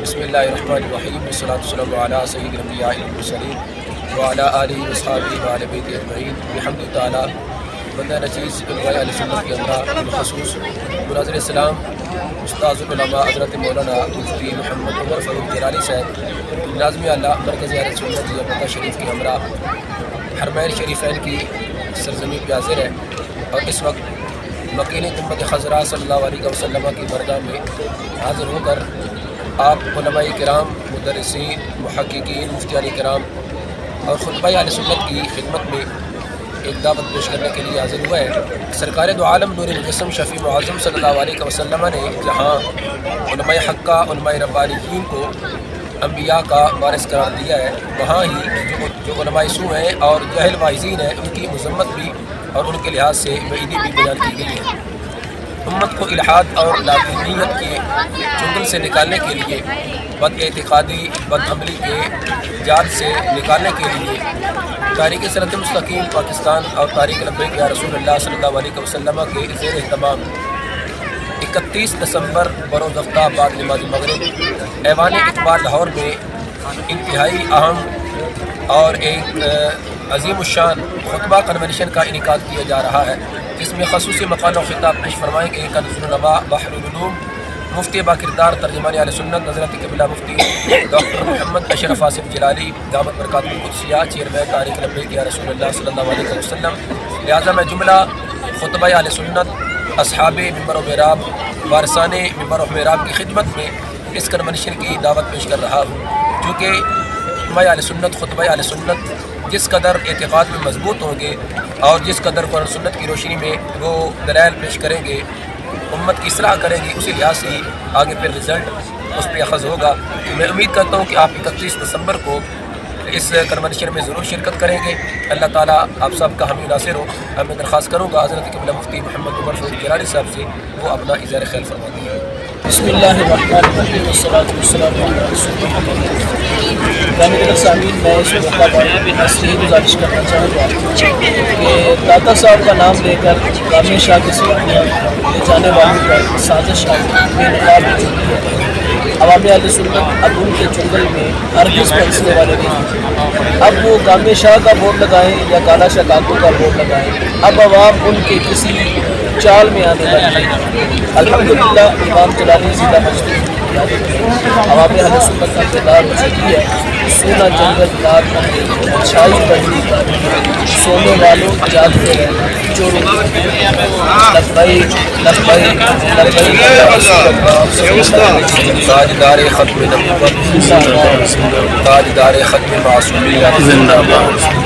بسم اللہ الرحمن الرحیم والصلاۃ والسلام علی سید الانبیاء والمرسلین وعلی آلہ واصحابہ وعلی بیتہ اجمعین بحمد تعالیٰ بندہ نچیز علماء اہل سنت کے اندر بالخصوص مناظر اسلام استاذ العلماء حضرت مولانا مفتی محمد عمر فاروق جلالی صاحب ناظم اللہ مرکز اہل سنت پتہ شریف کے ہمراہ حرمین شریفین کی سرزمین پہ حاضر ہے اور اس وقت مکین امت خضراء صلی اللہ علیہ وسلم کی بارگاہ میں حاضر ہو کر آپ علماء کرام، مدرسین، محققین، مفتیان کرام اور خطبہ اہل سنت کی خدمت میں ایک دعوت پیش کرنے کے لیے حاضر ہوا ہے۔ سرکار دو عالم نور مجسم شفیع معظم صلی اللہ علیہ وسلم نے جہاں علماء حقہ، علماء ربانیین کو انبیاء کا وارث قرار دیا ہے، وہاں ہی جو علماء سو ہیں اور جاہل واعظین ہیں ان کی مذمت بھی اور ان کے لحاظ سے وعیدی بھی بیان کی گئی ہے۔ امت کو الحاد اور لاطینیت کے چنگل سے نکالنے کے لیے، بد اعتقادی، بد عملی کے جال سے نکالنے کے لیے تحریک صراط مستقیم پاکستان اور تحریک لبیک یا رسول اللہ صلی اللہ علیہ وسلم کے زیر اہتمام 31 دسمبر بروز ہفتہ بعد نماز مغرب ایوان اقبال لاہور میں انتہائی اہم اور ایک عظیم الشان خطبہ کنونشن کا انعقاد کیا جا رہا ہے، جس میں خصوصی مقال و خطاب پیش فرمائیں گے کنز العلماء بحر العلوم مفتی با کردار ترجمان اہل سنت حضرت قبلہ مفتی ڈاکٹر محمد اشرف آصف جلالی دامت برکاتہ القدسیہ، چیئرمین تحریک لبیک یا رسول اللہ صلی اللہ علیہ وسلم۔ لہٰذا میں جملہ خطبہ اہل سنت، اصحاب ممبر و محراب، وارثان ممبر و محراب کی خدمت میں اس کنونشن کی دعوت پیش کر رہا ہوں، چونکہ علماء اہل سنت، خطبہ اہل سنت جس قدر اعتقاد میں مضبوط ہوں گے اور جس قدر قرآن سنت کی روشنی میں وہ دلائل پیش کریں گے، امت کی اصلاح کریں گے، اسی لحاظ سے ہی آگے پھر رزلٹ اس پہ اخذ ہوگا۔ میں امید کرتا ہوں کہ آپ 31 دسمبر کو اس کنونشن میں ضرور شرکت کریں گے۔ اللہ تعالیٰ آپ سب کا حامی ناصر ہو۔ میں درخواست کروں گا حضرت قبلہ مفتی محمد عمر فاروق جلالی صاحب سے وہ اپنا اظہار خیال فرما دیں۔ بسم اللہ الرحمن الرحیم والصلاۃ والسلام علی رسول اللہ۔ میرے سامعین، میں اس موقع پر صحیح گزارش کرنا چاہوں گا کہ داتا صاحب کا نام لے کر کامیہ شاہ کے سیاحیاں لے جانے والوں پر سازش بے نقاب ہو چکی ہے۔ عوام اہل سنت اب ان کے چنگل میں ہرگز پھنسنے والے نہیں۔ اب وہ کامیہ شاہ کا بورڈ لگائیں یا کالا شاہ کاکو کا بورڈ لگائیں، اب عوام ان کے کسی چال میں آنے لگی ہے۔ الحمدللہ امام جلالی ضلع مسجد عوام اہل سنت کا کردار وسیع ہے۔ سونا جنگل رات میں چھائی بڑی سونے والوں جات کے چوروں لبیک لبیک لبیک تاجدار ختم نبوت، تاجدار ختم معصومیت زندہ باد۔